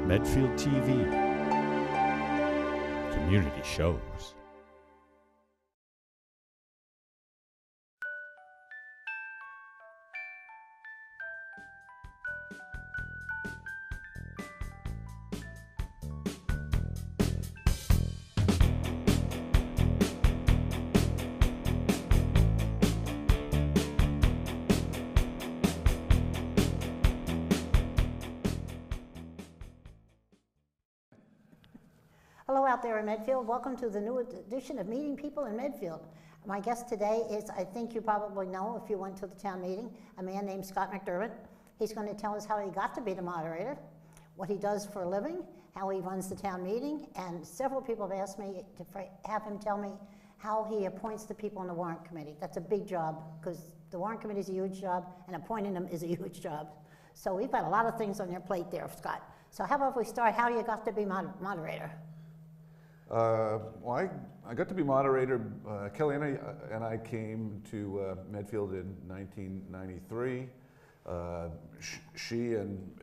Medfield TV. Community shows. Hello out there in Medfield. Welcome to the new edition of Meeting People in Medfield. My guest today is, I think you probably know if you went to the town meeting, a man named Scott McDermott. He's going to tell us how he got to be the moderator, what he does for a living, how he runs the town meeting, and several people have asked me to have him tell me how he appoints the people on the warrant committee. That's a big job, because the warrant committee is a huge job, and appointing them is a huge job. So we've got a lot of things on your plate there, Scott. So how about we start, how you got to be moderator? Well, I got to be moderator. Kelly and I came to Medfield in 1993. She and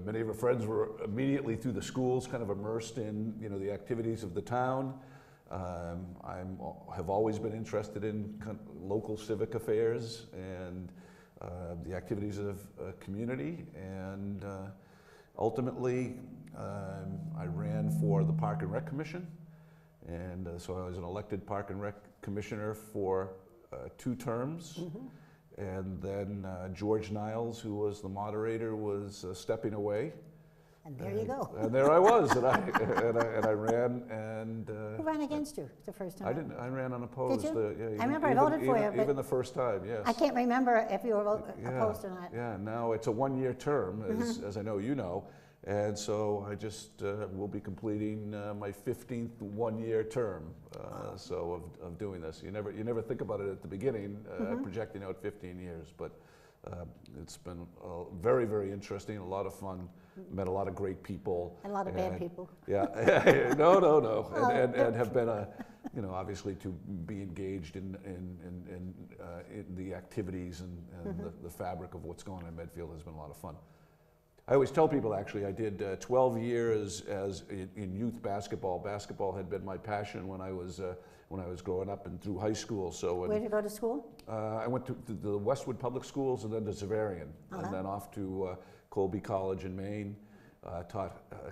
many of her friends were immediately through the schools, kind of immersed in the activities of the town. Have always been interested in local civic affairs and the activities of community, and ultimately I ran for the Park and Rec Commission, and so I was an elected Park and Rec Commissioner for 2 terms. Mm-hmm. And then George Niles, who was the moderator, was stepping away. And there you go. And there I was, and I ran. And who ran against you the first time? I didn't. I ran unopposed. Did you? Yeah, I remember I voted for you. Even the first time, yes. I can't remember if you were opposed or not. Yeah. Now it's a 1-year term, as I know you know, and so I just will be completing my 15th 1-year term. So of doing this, you never think about it at the beginning, projecting out 15 years, but. It's been very, very interesting, a lot of fun, met a lot of great people. And a lot of bad people. Yeah, no. And have been, obviously to be engaged in the activities and the fabric of what's going on in Medfield has been a lot of fun. I always tell people, actually, I did 12 years in youth basketball. Basketball had been my passion when I was growing up and through high school. So where did you go to school? I went to the Westwood Public Schools and then to Xaverian, and then off to Colby College in Maine.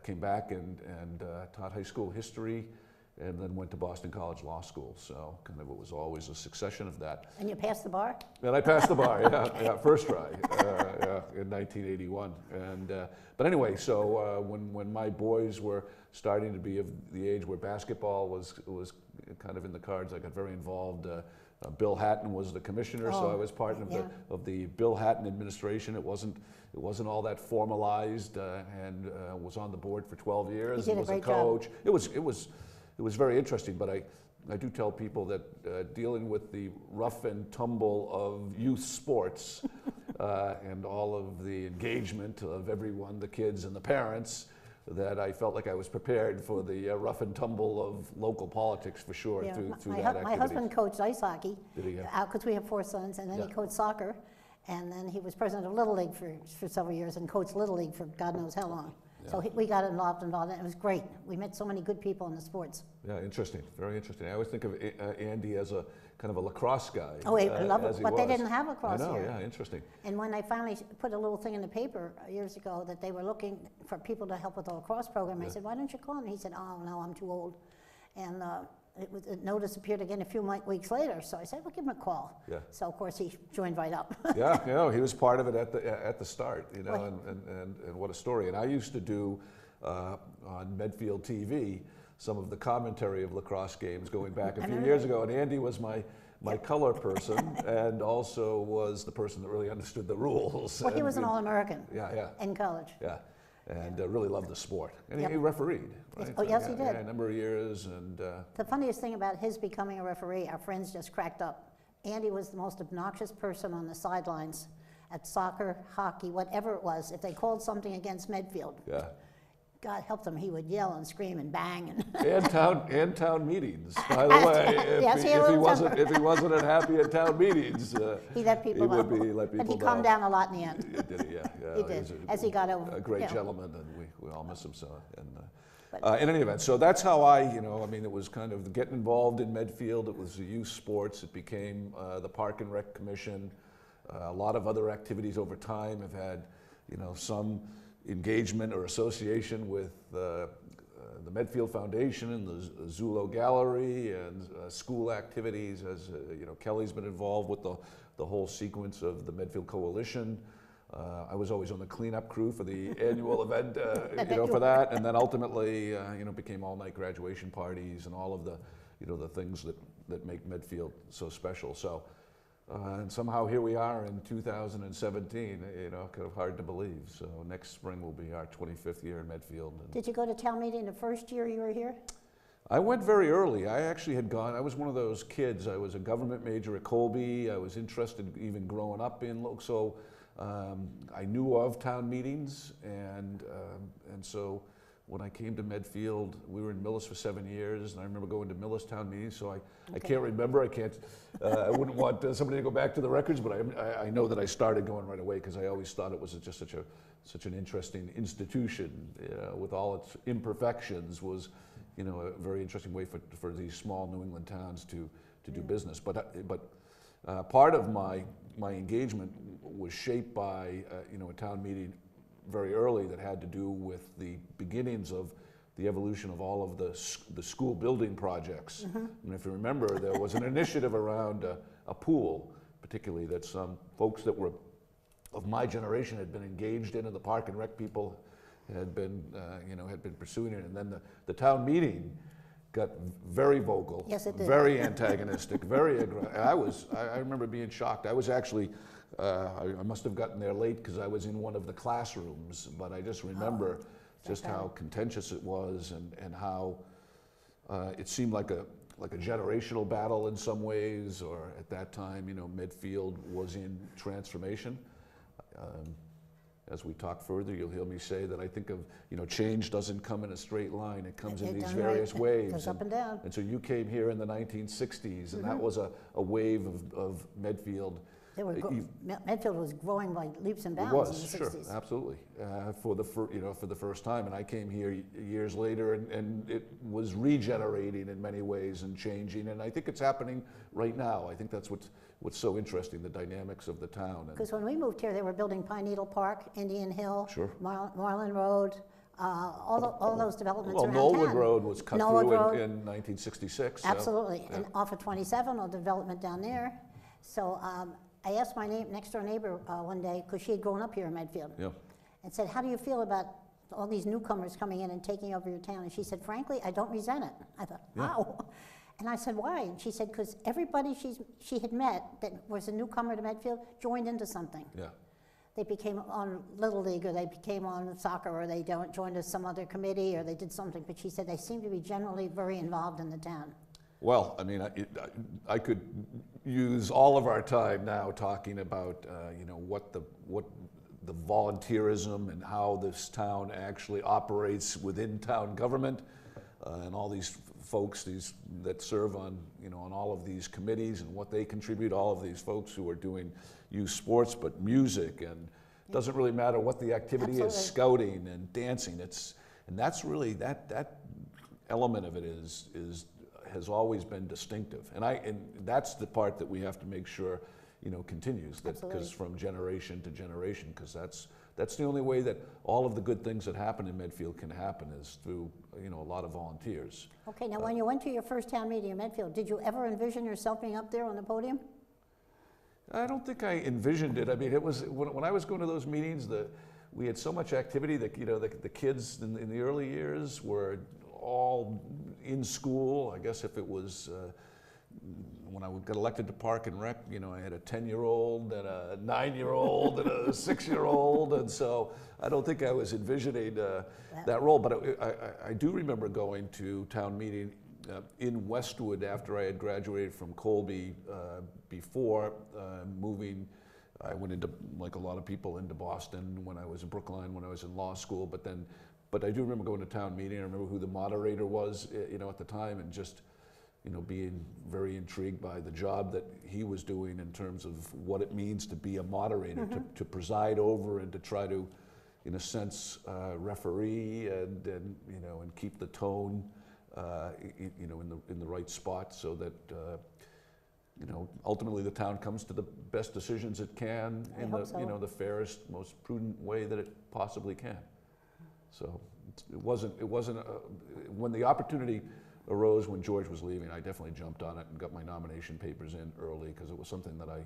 Came back and taught high school history, and then went to Boston College Law School. So kind of it was always a succession of that. And you passed the bar? And I passed the bar, yeah, first try, in 1981. And but anyway, so when my boys were starting to be of the age where basketball was kind of in the cards, I got very involved. Bill Hatton was the commissioner, so I was part of the Bill Hatton administration. It wasn't all that formalized, and was on the board for 12 years. You did a great job. It was very interesting, but I do tell people that dealing with the rough and tumble of youth sports and all of the engagement of everyone, the kids and the parents, that I felt like I was prepared for the rough and tumble of local politics for sure. Yeah, through that activity. My husband coached ice hockey, did he? because we have 4 sons, and then he coached soccer, and then he was president of Little League for several years and coached Little League for God knows how long. Yeah. So we got involved, and it was great. We met so many good people in the sports. Yeah, interesting, very interesting. I always think of Andy as a kind of a lacrosse guy. Oh, I love it, but they didn't have lacrosse here. I know, yeah, interesting. And when they finally put a little thing in the paper years ago that they were looking for people to help with the lacrosse program, I said, why don't you call him? He said, oh, no, I'm too old. And the notice appeared again a few weeks later, so I said, well, give him a call. Yeah. So, of course, he joined right up. Yeah, he was part of it at the start, and what a story. And I used to do, on Medfield TV, some of the commentary of lacrosse games going back a few years ago, and Andy was my color person, and also was the person that really understood the rules. Well, he was an All-American in college. Yeah, and really loved the sport. And he refereed, right? Oh, yes, he did. Yeah, a number of years. And the funniest thing about his becoming a referee, our friends just cracked up. Andy was the most obnoxious person on the sidelines at soccer, hockey, whatever it was. If they called something against Medfield, God help him, he would yell and scream and bang. And town meetings, by the way. Yes, If he wasn't happy at town meetings, he let people he would know. let people But he know. calmed down a lot in the end. Did he? Yeah. He did, as he got over. A great yeah. gentleman, and we all miss him so. And in any event, so that's how I mean, it was kind of getting involved in Medfield. It was the youth sports. It became the Park and Rec Commission. A lot of other activities over time have had, some engagement or association with the Medfield Foundation and the Zulo Gallery and school activities. As Kelly's been involved with the whole sequence of the Medfield Coalition. I was always on the cleanup crew for the annual event, for that, and then ultimately, became all-night graduation parties and all of the, the things that make Medfield so special. So. And somehow here we are in 2017, kind of hard to believe. So next spring will be our 25th year in Medfield. Did you go to town meeting the first year you were here? I went very early. I actually had gone, I was one of those kids. I was a government major at Colby. I was interested even growing up in, so I knew of town meetings. And so when I came to Medfield, we were in Millis for 7 years, and I remember going to Millis town meetings, so I can't remember, I wouldn't want somebody to go back to the records, but I know that I started going right away because I always thought it was just such an interesting institution, with all its imperfections, was, a very interesting way for these small New England towns to do business. But part of my engagement was shaped by, a town meeting very early that had to do with the beginnings of the evolution of all of the school building projects. Mm-hmm. And if you remember, there was an initiative around a pool, particularly that some folks that were of my generation had been engaged in, and the Park and Rec people had been pursuing it. And then the town meeting got very vocal, yes, it did. Very antagonistic, very aggressive. I remember being shocked. I was actually, I must have gotten there late because I was in one of the classrooms, but I just remember just how contentious it was, and how it seemed like a generational battle in some ways, or at that time, Medfield was in transformation. As we talk further, you'll hear me say that I think of, change doesn't come in a straight line. It comes in these various waves. It goes up and down. And so you came here in the 1960s, and that was a wave of Medfield. Medfield was growing by leaps and bounds in the 60s. Sure, absolutely, for the first time. And I came here years later, and it was regenerating in many ways and changing. And I think it's happening right now. I think that's what's so interesting, the dynamics of the town. Because when we moved here, they were building Pine Needle Park, Indian Hill, sure. Marlin Road, all those developments around Nolan town. Road was cut Nolan through Road. in 1966. Absolutely, So, yeah. and off of 27, all the development down there. So I asked my next door neighbor one day, because she had grown up here in Medfield, and said, how do you feel about all these newcomers coming in and taking over your town? And she said, frankly, I don't resent it. I thought, wow. And I said, why? And she said, because everybody she had met that was a newcomer to Medfield joined into something. Yeah. They became on Little League, or they became on soccer, or they joined some other committee, or they did something. But she said they seem to be generally very involved in the town. Well, I mean, I could use all of our time now talking about, what the volunteerism and how this town actually operates within town government, and all these folks that serve on, on all of these committees, and what they contribute. All of these folks who are doing youth sports, but music, and it doesn't really matter what the activity is, scouting and dancing. And that's really that element of it has always been distinctive, and that's the part that we have to make sure continues, because from generation to generation, because that's the only way that all of the good things that happen in Medfield can happen, is through a lot of volunteers. Okay, now when you went to your first town meeting in Medfield, did you ever envision yourself being up there on the podium? I don't think I envisioned it. I mean, it was when I was going to those meetings, we had so much activity that the kids in the early years were all in school. I guess if it was when I got elected to Park and Rec, I had a 10-year-old and a 9-year-old and a 6-year-old, and so I don't think I was envisioning that role. But I do remember going to town meeting in Westwood after I had graduated from Colby, before moving I went into, like a lot of people, into Boston when I was in Brookline, when I was in law school. But I do remember going to town meeting. I remember who the moderator was, at the time, and just, being very intrigued by the job that he was doing in terms of what it means to be a moderator, to preside over and to try to, in a sense, referee and keep the tone, in the right spot, so that ultimately the town comes to the best decisions it can in the fairest, most prudent way that it possibly can. So it wasn't when the opportunity arose when George was leaving, I definitely jumped on it and got my nomination papers in early, because it was something that I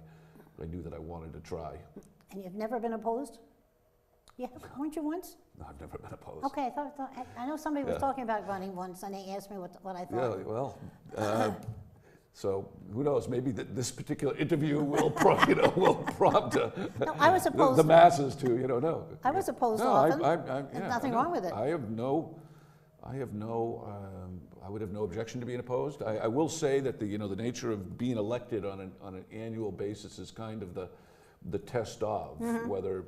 knew that I wanted to try. And you've never been opposed? Yeah, weren't you once? No, I've never been opposed. Okay, I know somebody was talking about running once, and they asked me what I thought. Yeah, well, so who knows? Maybe this particular interview will prompt No, I was opposed. the masses to no. I was opposed no, often. There's nothing wrong with it. I would have no objection to being opposed. I will say that the nature of being elected on an annual basis is kind of the test of whether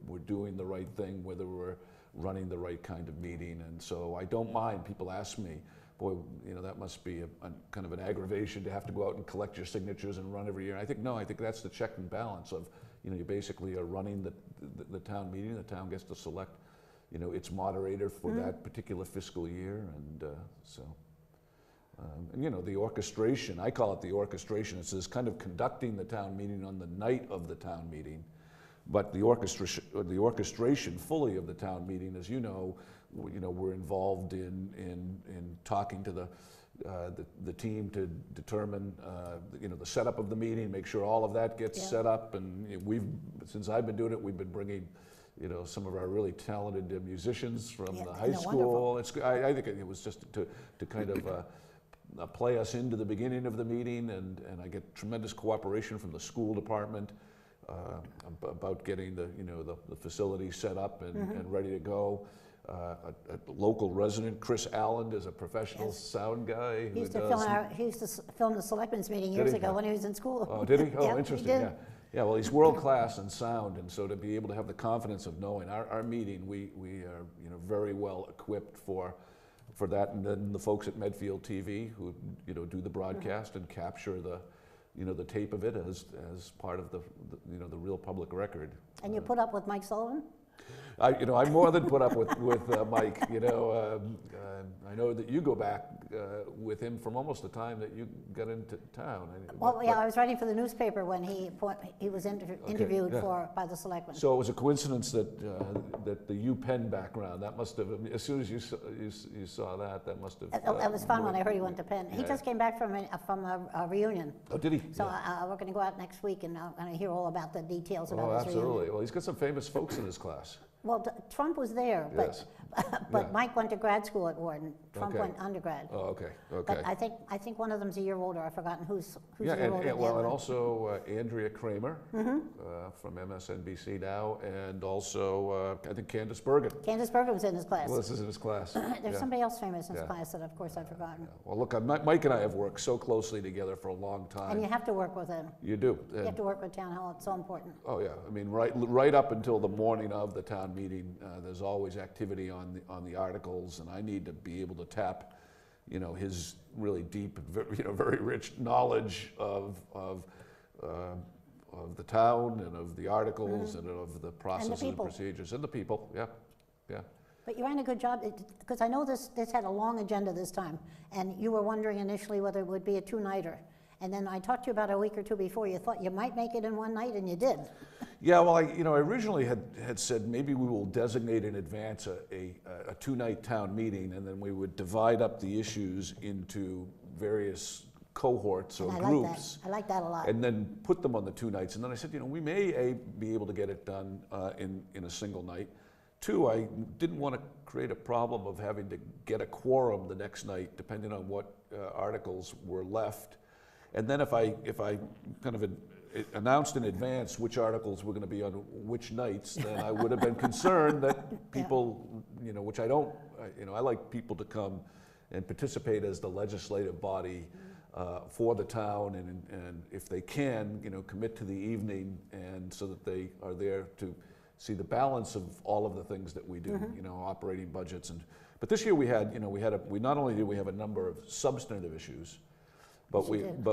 we're doing the right thing, whether we're running the right kind of meeting. And so I don't mind. People ask me, boy, that must be a kind of an aggravation to have to go out and collect your signatures and run every year. I think that's the check and balance of, you basically are running the town meeting. The town gets to select, its moderator for that particular fiscal year. And and the orchestration, I call it the orchestration. It's this kind of conducting the town meeting on the night of the town meeting. But the orchestration fully of the town meeting, as we're involved in talking to the team to determine the setup of the meeting, make sure all of that gets set up. And since I've been doing it, we've been bringing some of our really talented musicians from the high school. I think it was just to kind of play us into the beginning of the meeting, and I get tremendous cooperation from the school department about getting the facility set up and ready to go. A local resident, Chris Allen, is a professional sound guy. He used to film the selectmen's meeting years ago when he was in school. Oh, did he? Oh, Yeah, interesting. he did. Yeah, well, he's world class in sound, and so to be able to have the confidence of knowing our meeting, we are very well equipped for that, and then the folks at Medfield TV who do the broadcast and capture the tape of it as part of the real public record. And you put up with Mike Sullivan? I more than put up with Mike. I know that you go back with him from almost the time that you got into town. I was writing for the newspaper when he was interviewed by the selectmen. So it was a coincidence that the UPenn background, that must have, as soon as you saw that must have. It was fun when I heard he went to Penn. He just came back from a reunion. Oh, did he? So we're going to go out next week, and I'm going to hear all about the details about his absolutely. reunion. Well, he's got some famous folks in his class. Well, Trump was there, but Mike went to grad school at Wharton. Trump went undergrad. Oh, okay. But I think one of them's a year older. I've forgotten who's a year older. And also Andrea Kramer from MSNBC now, and also I think Candace Bergen. Candace Bergen was in his class. Well, this is in his class. There's somebody else famous in his class that, of course, I've forgotten. Well, look, Mike and I have worked so closely together for a long time. And you have to work with him. You do. You have to work with town hall. It's so important. Oh yeah, I mean, right up until the morning of the town meeting, there's always activity on the articles, and I need to be able to tap, his really deep, very rich knowledge of the town and of the articles and of the processes and procedures and the people. Yeah. But you ran a good job, because I know this had a long agenda this time, and you were wondering initially whether it would be a two-nighter. And then I talked to you about a week or two before. You thought you might make it in one night, and you did. Yeah, well, I originally had said maybe we will designate in advance a two-night town meeting, and then we would divide up the issues into various cohorts or groups. I like that a lot. And then put them on the 2 nights. And then I said, we may be able to get it done in a single night. 2, I didn't want to create a problem of having to get a quorum the next night, depending on what articles were left. And then if I kind of announced in advance which articles were going to be on which nights, then I would have been concerned that people, which I don't, I like people to come and participate as the legislative body for the town, and if they can, commit to the evening, and so that they are there to see the balance of all of the things that we do, operating budgets. But this year we not only did we have a number of substantive issues, but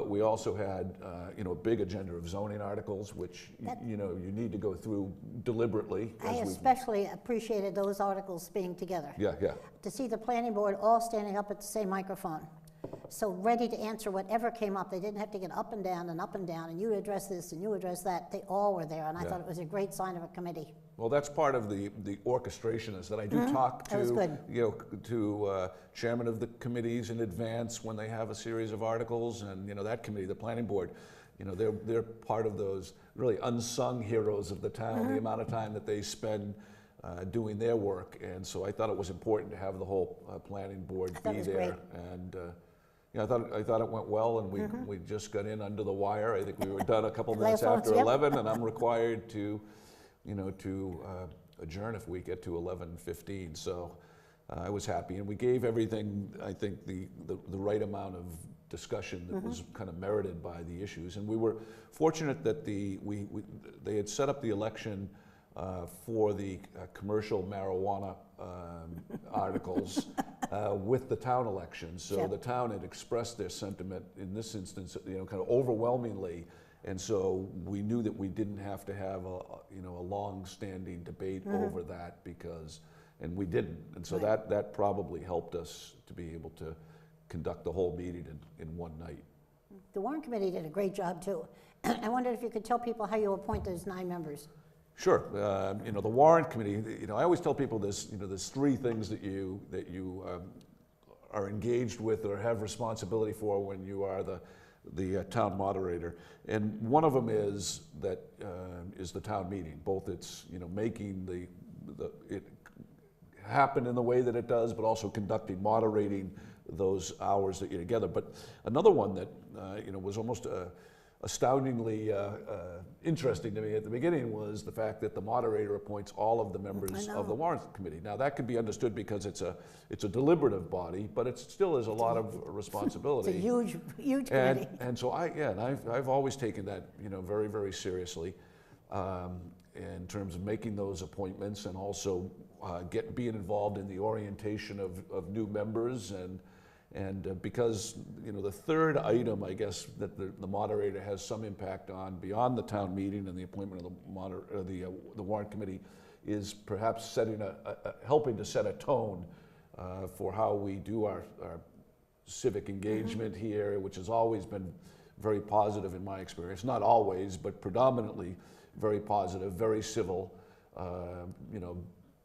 we also had a big agenda of zoning articles, which you need to go through deliberately. I especially appreciated those articles being together. Yeah. To see the planning board all standing up at the same microphone, so ready to answer whatever came up. They didn't have to get up and down, and you address this and you address that. They all were there, and I thought it was a great sign of a committee. Well, that's part of the orchestration, is that I do talk to chairman of the committees in advance when they have a series of articles, and that committee, the planning board, they're part of those really unsung heroes of the town. The amount of time that they spend doing their work, and so I thought it was important to have the whole planning board be there. Great. And I thought it went well, and we just got in under the wire. I think we were done a couple minutes after 11, and I'm required to adjourn if we get to 11:15. So I was happy, and we gave everything, I think, the right amount of discussion that was kind of merited by the issues. And we were fortunate that they had set up the election for the commercial marijuana articles with the town election. So the town had expressed their sentiment in this instance, kind of overwhelmingly. And so we knew that we didn't have to have a long-standing debate over that, and we didn't. And so that probably helped us to be able to conduct the whole meeting in one night. The Warrant Committee did a great job too. I wondered if you could tell people how you appoint those 9 members. Sure. The Warrant Committee, I always tell people there's 3 things that you are engaged with or have responsibility for when you are the town moderator, and one of them is the town meeting. Both it's making it happen in the way that it does, but also moderating those hours that you're together. But another one that was almost astoundingly interesting to me at the beginning was the fact that the moderator appoints all of the members of the Warrant Committee. Now that could be understood because it's a deliberative body, but it still is a lot of responsibility. It's a huge committee. And so I've always taken that very, very seriously in terms of making those appointments, and also being involved in the orientation of new members, and because the third item, I guess, that the moderator has some impact on beyond the town meeting and the appointment of the Warrant Committee, is perhaps helping to set a tone for how we do our civic engagement here, which has always been very positive in my experience. Not always, but predominantly very positive, very civil.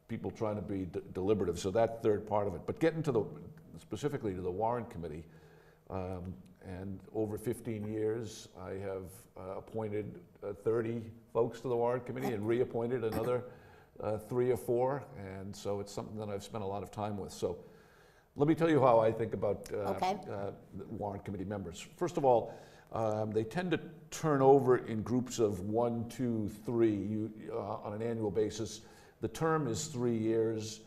People trying to be deliberative. So that third part of it. But getting specifically to the Warrant Committee, and over 15 years I have appointed 30 folks to the Warrant Committee and reappointed another 3 or 4, and so it's something that I've spent a lot of time with. So let me tell you how I think about Warrant Committee members. First of all, they tend to turn over in groups of 1, 2, 3 on an annual basis. The term is 3 years.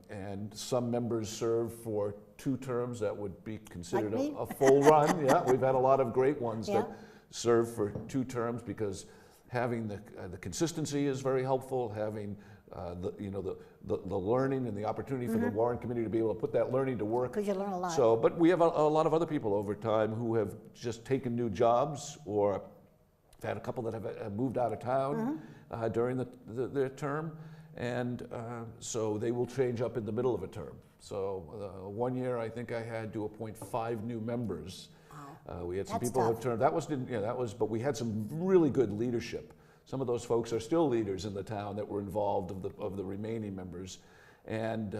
And some members serve for 2 terms. That would be considered a full run. Yeah, we've had a lot of great ones that serve for 2 terms, because having the consistency is very helpful. Having the learning and the opportunity for the Warrant Committee to be able to put that learning to work. Because you learn a lot. So, but we have a lot of other people over time who have just taken new jobs, or had a couple that have moved out of town during their term. And so they will change up in the middle of a term. So one year I think I had to appoint 5 new members. We had some people who turned. But we had some really good leadership. Some of those folks are still leaders in the town that were involved of the remaining members, and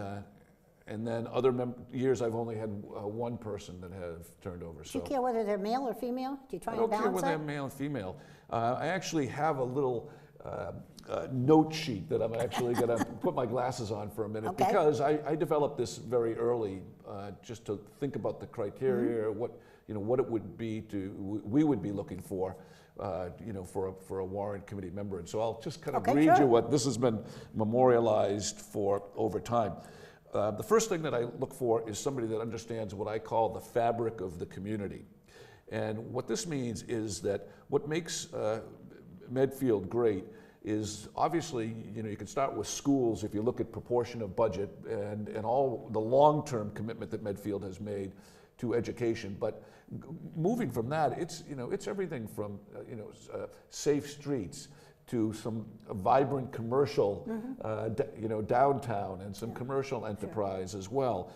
then other years I've only had 1 person that have turned over. Do you care whether they're male or female? Do you try and balance that? I don't care whether they're male and female. I actually have a little note sheet that I'm actually going to put my glasses on for a minute, because I developed this very early, just to think about the criteria, what it would be we would be looking for, for a Warrant Committee member. And so I'll just kind of read you what this has been memorialized for over time. The first thing that I look for is somebody that understands what I call the fabric of the community. And what this means is that what makes Medfield great is obviously, you can start with schools if you look at proportion of budget and all the long-term commitment that Medfield has made to education. But moving from that, it's everything from safe streets to some vibrant commercial, downtown, and some commercial enterprise as well.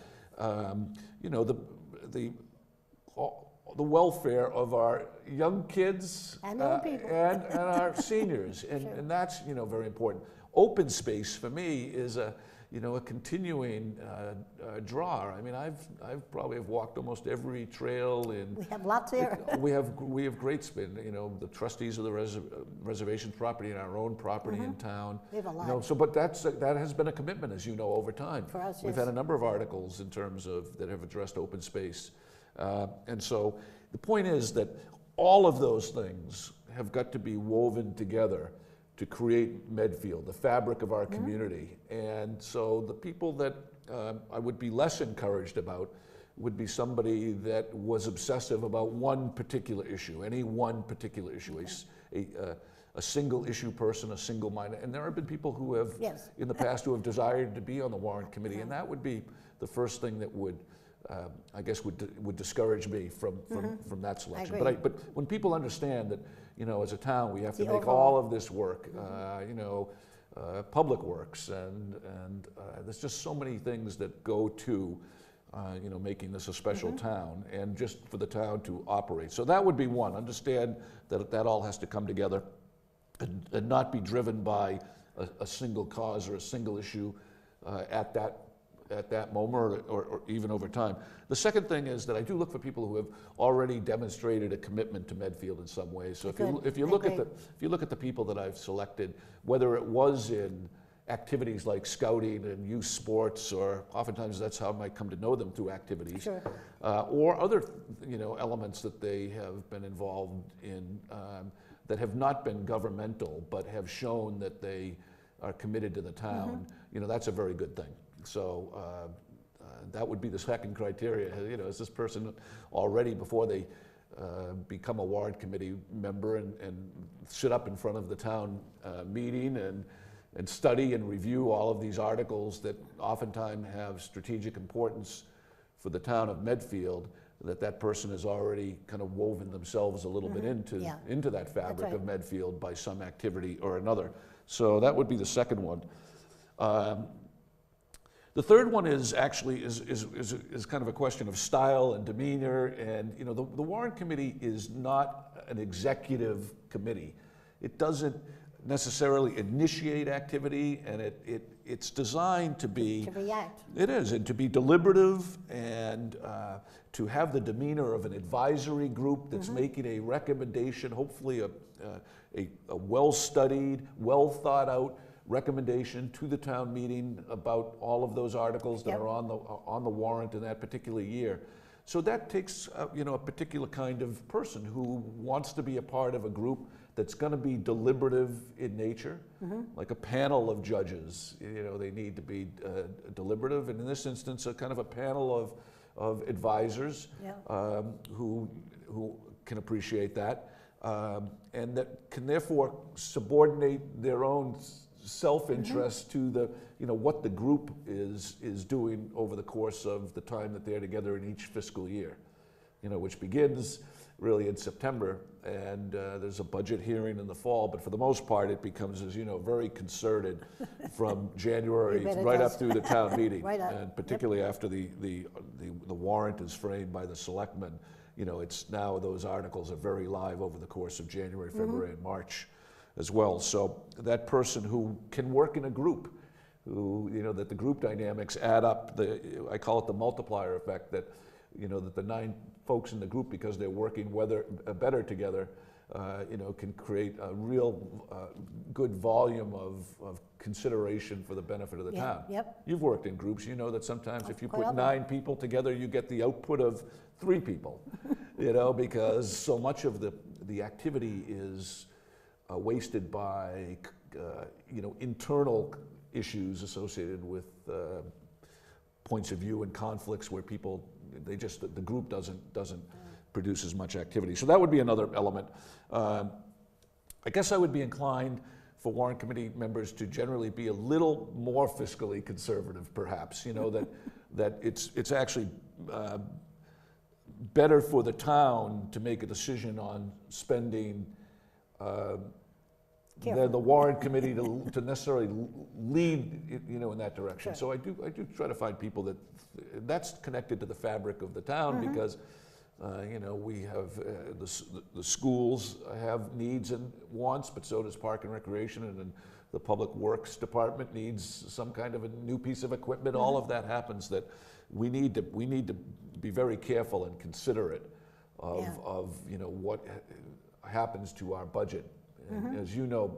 The welfare of our young kids and old people. and our seniors, and that's very important. Open space for me is a continuing draw. I mean, I've probably have walked almost every trail in. We have lots here. we have great spin. The trustees of the reservations property and our own property in town. We have a lot. But that has been a commitment, as you know, over time. For us, We've yes. had a number of articles in terms of that have addressed open space. And so the point is that all of those things have got to be woven together to create Medfield, the fabric of our community. And so the people that I would be less encouraged about would be somebody that was obsessive about one particular issue, any one particular issue, a single issue person, a single minded. And there have been people who have, in the past, who have desired to be on the warrant committee, and that would be the first thing that would I guess would discourage me from that selection. But when people understand that, as a town, we have to make all of this work, public works, and there's just so many things that go to, making this a special town, and just for the town to operate. So that would be one. Understand that all has to come together, and not be driven by a single cause or a single issue at that moment or even over time. The second thing is that I do look for people who have already demonstrated a commitment to Medfield in some way. So if you look at the people that I've selected, whether it was in activities like scouting and youth sports, or oftentimes that's how I might come to know them, through activities, or other elements that they have been involved in that have not been governmental but have shown that they are committed to the town, that's a very good thing. So that would be the second criteria. Is this person already, before they become a warrant committee member and sit up in front of the town meeting and study and review all of these articles that oftentimes have strategic importance for the town of Medfield, that person has already kind of woven themselves a little bit into that fabric of Medfield by some activity or another. So that would be the second one. The third one is actually is kind of a question of style and demeanor, and the warrant committee is not an executive committee. It doesn't necessarily initiate activity, and it's designed to be. To react. It is, and to be deliberative, and to have the demeanor of an advisory group that's making a recommendation, hopefully a well-studied, well-thought-out recommendation to the town meeting about all of those articles that are on the warrant in that particular year. So that takes a particular kind of person who wants to be a part of a group that's going to be deliberative in nature, like a panel of judges. They need to be deliberative, and in this instance, a kind of a panel of advisors who can appreciate that, and that can therefore subordinate their own self-interest to the what the group is doing over the course of the time that they're together in each fiscal year, which begins really in September, and there's a budget hearing in the fall, but for the most part it becomes, as you know, very concerted from January right up through the town meeting, and particularly after the warrant is framed by the selectmen. It's now, those articles are very live over the course of January, February, and March as well. So that person who can work in a group, who, that the group dynamics add up, I call it the multiplier effect, that, that the 9 folks in the group, because they're working better together, can create a real good volume of consideration for the benefit of the town. You've worked in groups, that sometimes if you put 9 people together, you get the output of 3 people, because so much of the activity is wasted by internal issues associated with points of view and conflicts where people, the group doesn't produce as much activity. So that would be another element. I guess I would be inclined for warrant committee members to generally be a little more fiscally conservative, perhaps. You know, that it's actually better for the town to make a decision on spending than the warrant committee to necessarily lead, you know, in that direction. Sure. So I do try to find people that's connected to the fabric of the town, because you know, we have the schools have needs and wants, but so does Park and Recreation, and then the Public Works Department needs some kind of a new piece of equipment. All of that happens. That we need to be very careful and considerate of you know, what happens to our budget. And as you know,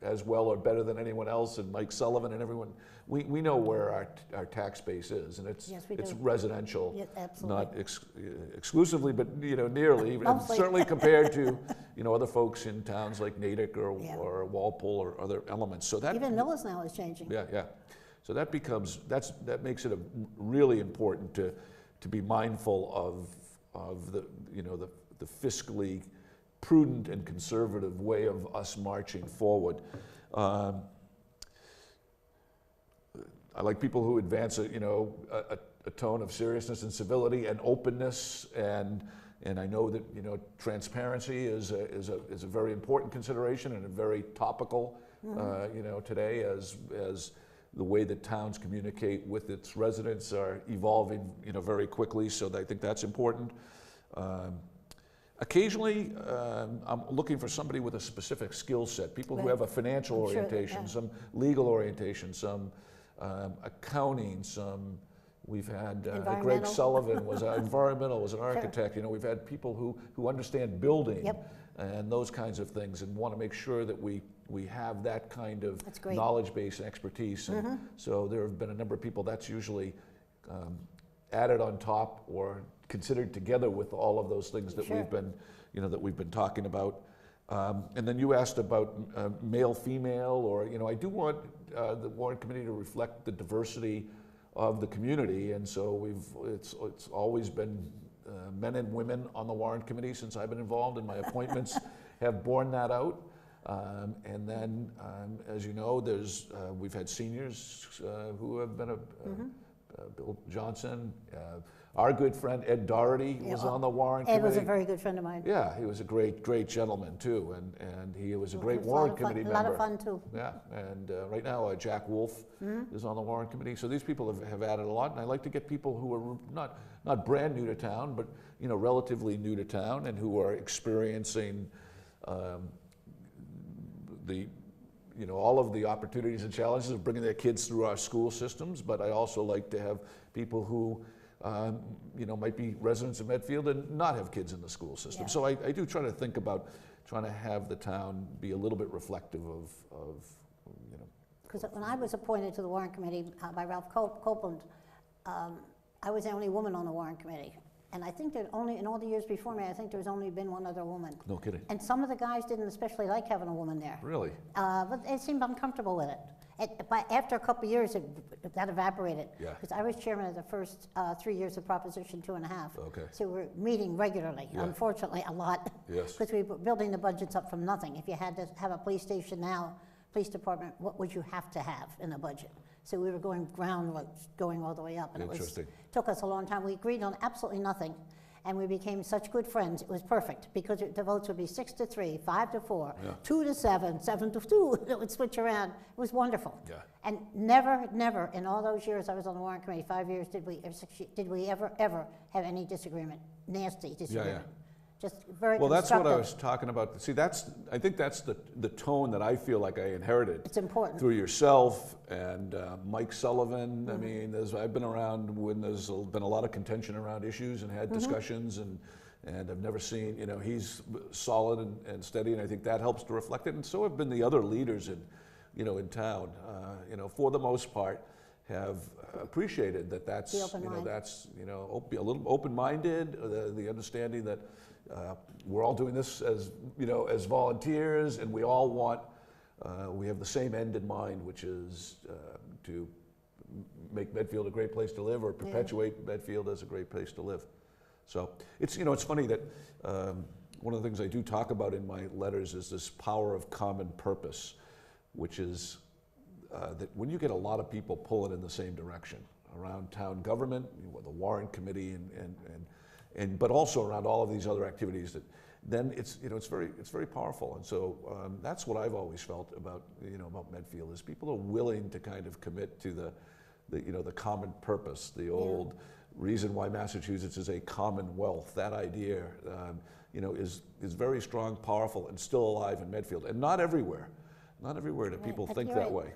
as well or better than anyone else, and Mike Sullivan and everyone, we know where our tax base is, and it's residential, not exclusively, but you know, nearly, and certainly compared to you know, other folks in towns like Natick or Walpole or other elements. So that even Millis now is changing. Yeah. So that that makes it really important to be mindful of the, you know, the fiscally prudent and conservative way of us marching forward. I like people who advance a tone of seriousness and civility and openness, and I know that, you know, transparency is a very important consideration and a very topical, you know, today as the way that towns communicate with its residents are evolving, you know, very quickly. So I think that's important. Occasionally, I'm looking for somebody with a specific skill set, people who have a financial orientation, some legal orientation, some accounting, we've had Greg Sullivan was environmental, was an architect. You know, we've had people who understand building and those kinds of things, and want to make sure that we have that kind of knowledge base and expertise. And so there have been a number of people that's usually added on top or considered together with all of those things that we've been talking about. And then you asked about male, female, or, you know, I do want the warrant committee to reflect the diversity of the community, and so it's always been men and women on the warrant committee since I've been involved, and my appointments have borne that out. And then, as you know, we've had seniors who have been Bill Johnson. Our good friend Ed Doherty was on the warrant committee. Ed was a very good friend of mine. Yeah, he was a great gentleman too, and he was a great warrant committee member. A lot of fun too. Yeah, and right now Jack Wolf is on the warrant committee. So these people have added a lot, and I like to get people who are not brand new to town, but, you know, relatively new to town, and who are experiencing all of the opportunities and challenges of bringing their kids through our school systems. But I also like to have people who might be residents of Medfield and not have kids in the school system. Yeah. So I do try to think about trying to have the town be a little bit reflective of Because when I was appointed to the warrant committee by Ralph Copeland, I was the only woman on the warrant committee. And I think that only, in all the years before me, I think there's only been one other woman. No kidding. And some of the guys didn't especially like having a woman there. Really? But they seemed uncomfortable with it. But after a couple of years, that evaporated. Yeah. Because I was chairman of the first 3 years of Proposition 2.5. Okay. So we're meeting regularly, unfortunately, a lot. Yes. Because we were building the budgets up from nothing. If you had to have a police station now, police department, what would you have to have in the budget? So we were going going all the way up. And it took us a long time. We agreed on absolutely nothing. And we became such good friends. It was perfect, because the votes would be 6-3, 5-4, 2-7, 7-2. It would switch around. It was wonderful. Yeah. And never in all those years I was on the warrant committee, 5 years, did we ever have any disagreement, nasty disagreement. Yeah. Just very well, that's constructive. what I was talking about. See, I think that's the tone that I feel like I inherited. It's important. Through yourself and Mike Sullivan. I mean, I've been around when there's been a lot of contention around issues and had discussions, and I've never seen, he's solid and steady, and I think that helps to reflect it. And so have been the other leaders in town. For the most part, have appreciated that's a little open-minded, the understanding that we're all doing this as volunteers, and we all we have the same end in mind, which is to make Medfield a great place to live, or perpetuate Medfield as a great place to live. So it's, it's funny that one of the things I do talk about in my letters is this power of common purpose, which is that when you get a lot of people pulling in the same direction around town government, the warrant committee, but also around all of these other activities, that then it's very powerful. And so that's what I've always felt about about Medfield, is people are willing to kind of commit to the common purpose, the old reason why Massachusetts is a commonwealth. That idea is very strong, powerful, and still alive in Medfield, and not everywhere. Not everywhere do people think that way,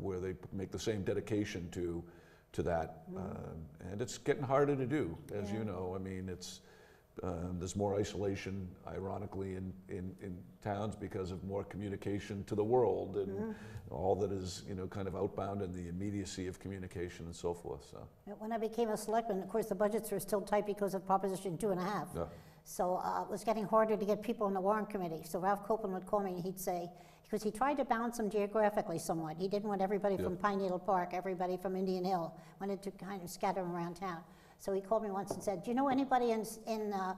where they make the same dedication to that. And it's getting harder to do, as you know. I mean, it's there's more isolation, ironically, in towns because of more communication to the world and all that is, kind of outbound, and the immediacy of communication and so forth. So when I became a selectman, of course, the budgets were still tight because of Proposition 2.5. Yeah. So it was getting harder to get people in the warrant committee. So Ralph Copeland would call me and he'd say, because he tried to balance them geographically somewhat. He didn't want everybody from Pine Needle Park, everybody from Indian Hill, wanted to kind of scatter them around town. So he called me once and said, do you know anybody in the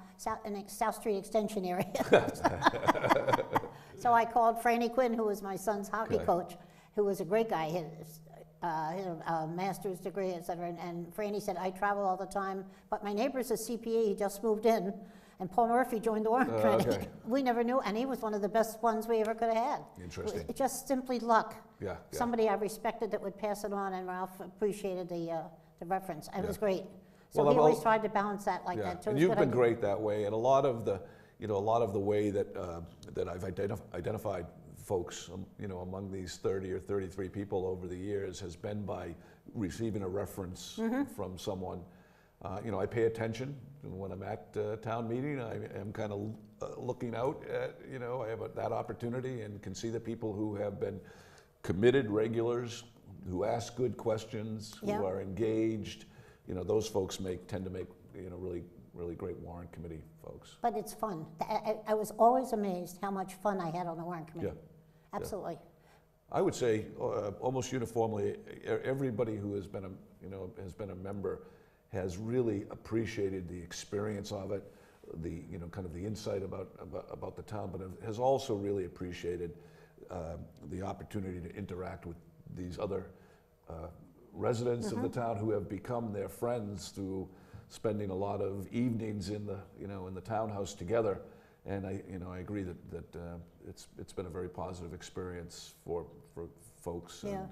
South Street Extension area? So I called Franny Quinn, who was my son's hockey coach, who was a great guy. He had a master's degree, et cetera. And Franny said, I travel all the time, but my neighbor's a CPA, he just moved in. And Paul Murphy joined the warrant committee. Okay. We never knew, and he was one of the best ones we ever could have had. Interesting. It's just simply luck. Yeah. Somebody I respected that would pass it on, and Ralph appreciated the reference. It was great. So he always tried to balance that like that too. And you've been great that way, and a lot of the way that that I've identified folks, among these 30 or 33 people over the years has been by receiving a reference from someone. I pay attention when I'm at town meeting. I am kind of looking out at, I have that opportunity and can see the people who have been committed regulars, who ask good questions, who are engaged. Those folks tend to make, really great warrant committee folks. But it's fun. I was always amazed how much fun I had on the warrant committee. Yeah. Absolutely. I would say almost uniformly, everybody who has been a member has really appreciated the experience of it, the kind of the insight about the town, but has also really appreciated the opportunity to interact with these other residents of the town who have become their friends through spending a lot of evenings in the townhouse together. And I agree that it's been a very positive experience for folks. Yeah. And,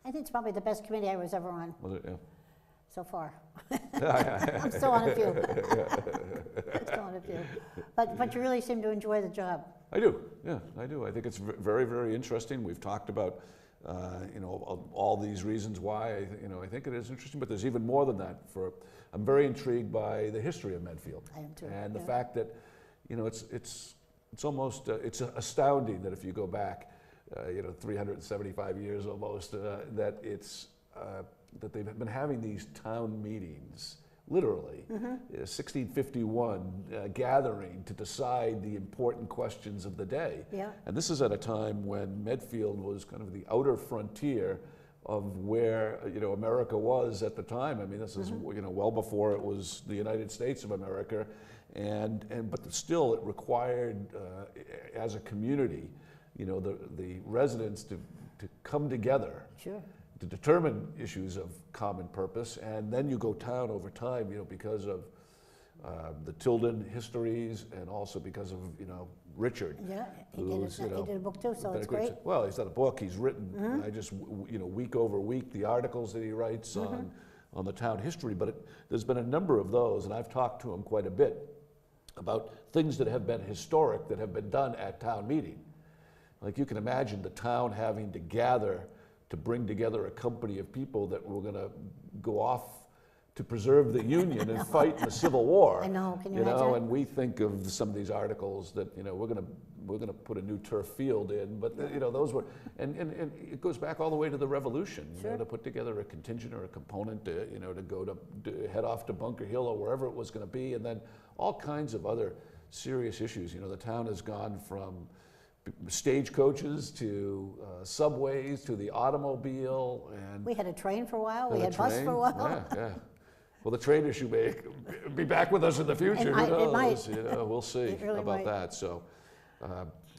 I think it's probably the best committee I was ever on. was it? Yeah. So far. I'm still on a few. I'm still on a few. But you really seem to enjoy the job. I do, yeah, I do. I think it's very, very interesting. We've talked about, all these reasons why, I think it is interesting, but there's even more than that. I'm very intrigued by the history of Medfield. I am too. And the fact that, it's almost, it's astounding that if you go back, 375 years almost, that it's, that they've been having these town meetings, literally, 1651 gathering to decide the important questions of the day. Yeah. And this is at a time when Medfield was kind of the outer frontier of where America was at the time. I mean, this is well before it was the United States of America, but still it required as a community, the residents to come together. Sure. To determine issues of common purpose, and then you go town over time, because of the Tilden histories, and also because of Richard. Yeah, he did a book too, so it's great. Well, he's done a book. He's written. I just week over week the articles that he writes on the town history. But there's been a number of those, and I've talked to him quite a bit about things that have been historic that have been done at town meeting. Like you can imagine the town having to gather to bring together a company of people that were going to go off to preserve the Union and fight in the Civil War. I know, can you imagine? And we think of some of these articles that, we're going to put a new turf field in, but those were, and it goes back all the way to the Revolution, to put together a contingent or a component to go to head off to Bunker Hill or wherever it was going to be, and then all kinds of other serious issues. The town has gone from stagecoaches to subways to the automobile, and we had a train for a while. We had bus for a while. Yeah. Well, the trade issue may be back with us in the future. might, Who it might. knows? You know, we'll see It really about might. that. So,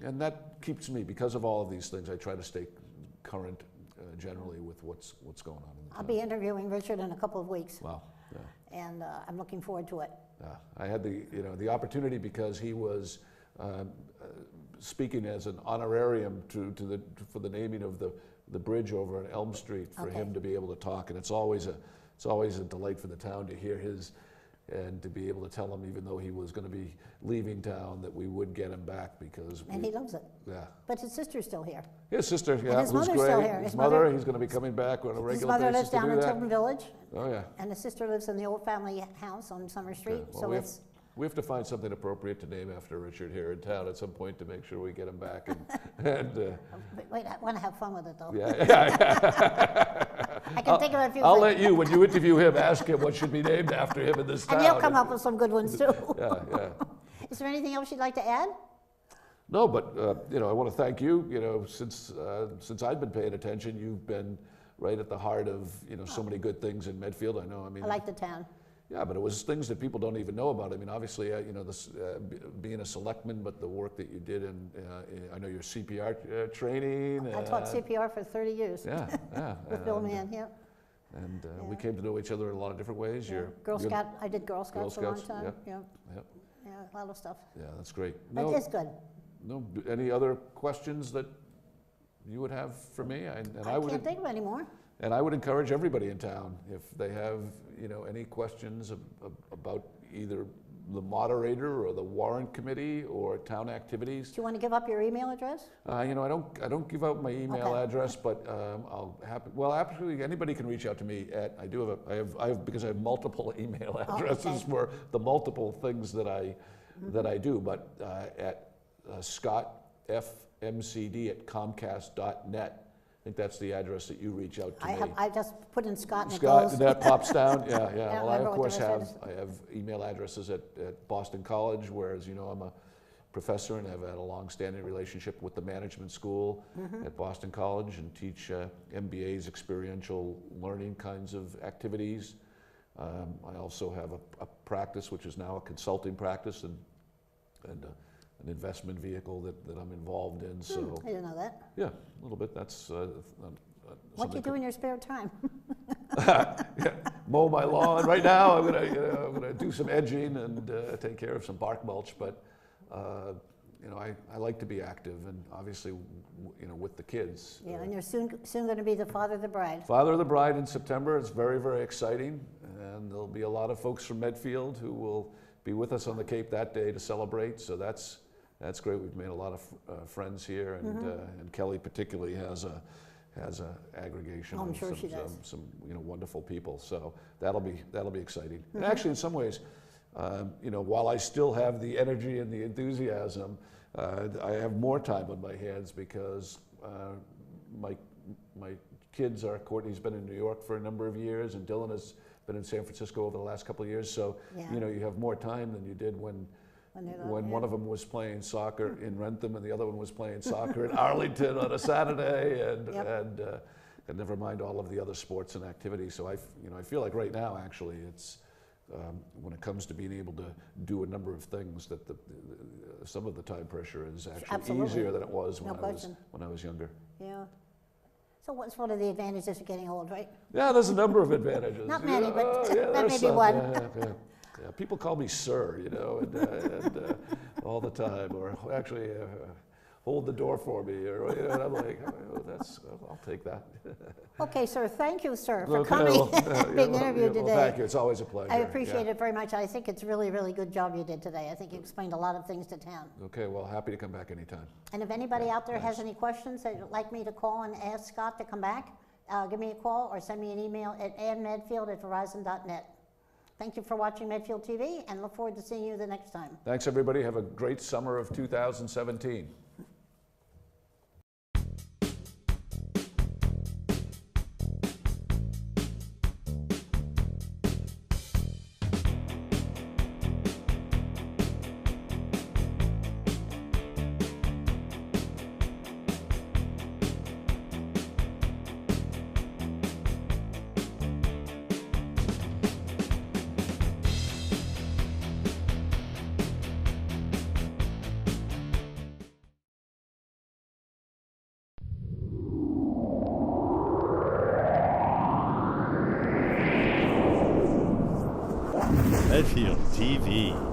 and that keeps me, because of all of these things, I try to stay current generally with what's going on in the I'll town. be interviewing Richard in a couple of weeks, Wow. Yeah. and I'm looking forward to it. I had the opportunity because he was speaking as an honorarium for the naming of the bridge over on Elm Street for Okay. him to be able to talk, and it's always a delight for the town to hear his, and to be able to tell him, even though he was going to be leaving town, that we would get him back because And he loves it. yeah. But his sister's still here. His sister, yeah, his who's mother's great. still here. His His mother, mother- he's going to be coming back on a His regular mother basis lives to down do in that. Tilton Village, Oh yeah. and his sister lives in the old family house on Summer Street. Well, So we have to find something appropriate to name after Richard here in town at some point to make sure we get him back. And wait, I want to have fun with it though. yeah. I can think of a few I'll things. let you, when you interview him, ask him what should be named after him in this town. And he'll come up with some good ones too. Yeah. Is there anything else you'd like to add? No, but I want to thank you. Since I've been paying attention, you've been right at the heart of so many good things in Medfield. I know. I mean, I like the town. yeah, but it was things that people don't even know about. I mean, obviously, being a selectman, but the work that you did I know your CPR training. I taught CPR for 30 years Yeah. with Bill Mann, yeah. And we came to know each other in a lot of different ways. Yeah. I did Girl Scouts for a long time. Yep. Yeah, a lot of stuff. Yeah, that's great. But it's good. Any other questions that you would have for me? I can't think of any more. And I would encourage everybody in town, if they have any questions about either the moderator or the warrant committee or town activities. Do you want to give up your email address? I don't give out my email address, but actually anybody can reach out to me at, because I have multiple email addresses for the multiple things that I do, but at scottfmcd@comcast.net. I think that's the address that you reach out to me. I just put in Scott and it Scott, goes. that pops down, yeah. don't Well, I remember of what the course rest have email addresses at Boston College, where, as you know, I'm a professor and have had a long-standing relationship with the management school at Boston College and teach MBAs, experiential learning kinds of activities. I also have a practice, which is now a consulting practice and an investment vehicle that I'm involved in. So I didn't know that. yeah, a little bit. That's What do you do in your spare time? mow my lawn. Right now, I'm gonna do some edging and take care of some bark mulch. But I like to be active, and obviously, with the kids. Yeah, and you're soon going to be the father of the bride. Father of the bride in September. It's very, very exciting, and there'll be a lot of folks from Medfield who will be with us on the Cape that day to celebrate. So that's great. We've made a lot of friends here, and Kelly particularly has a aggregation I'm of sure she does. some wonderful people. So that'll be exciting. And actually, in some ways, while I still have the energy and the enthusiasm, I have more time on my hands because my kids are. Courtney's been in New York for a number of years, and Dylan has been in San Francisco over the last couple of years. So you have more time than you did when one of them was playing soccer in Rentham and the other one was playing soccer in Arlington on a Saturday, and never mind all of the other sports and activities. So I feel like right now, actually, it's when it comes to being able to do a number of things, that some of the time pressure is actually Absolutely. easier than it was No question. when I was younger. Yeah. So what's one of the advantages of getting old, right? Yeah, there's a number of advantages. Not many, but that may there's be some. one. Yeah, people call me sir, and all the time, or actually hold the door for me, or and I'm like, I'll take that. Okay, sir, thank you, sir, for Okay, coming well, and being interviewed today. Thank you. It's always a pleasure. I appreciate it very much. I think it's really, really good job you did today. I think you explained a lot of things to town. Okay, well, happy to come back anytime. And if anybody out there has any questions they'd like me to call and ask Scott to come back, give me a call or send me an email at annmedfield@verizon.net. Thank you for watching Medfield TV, and look forward to seeing you the next time. Thanks, everybody. Have a great summer of 2017. Medfield TV.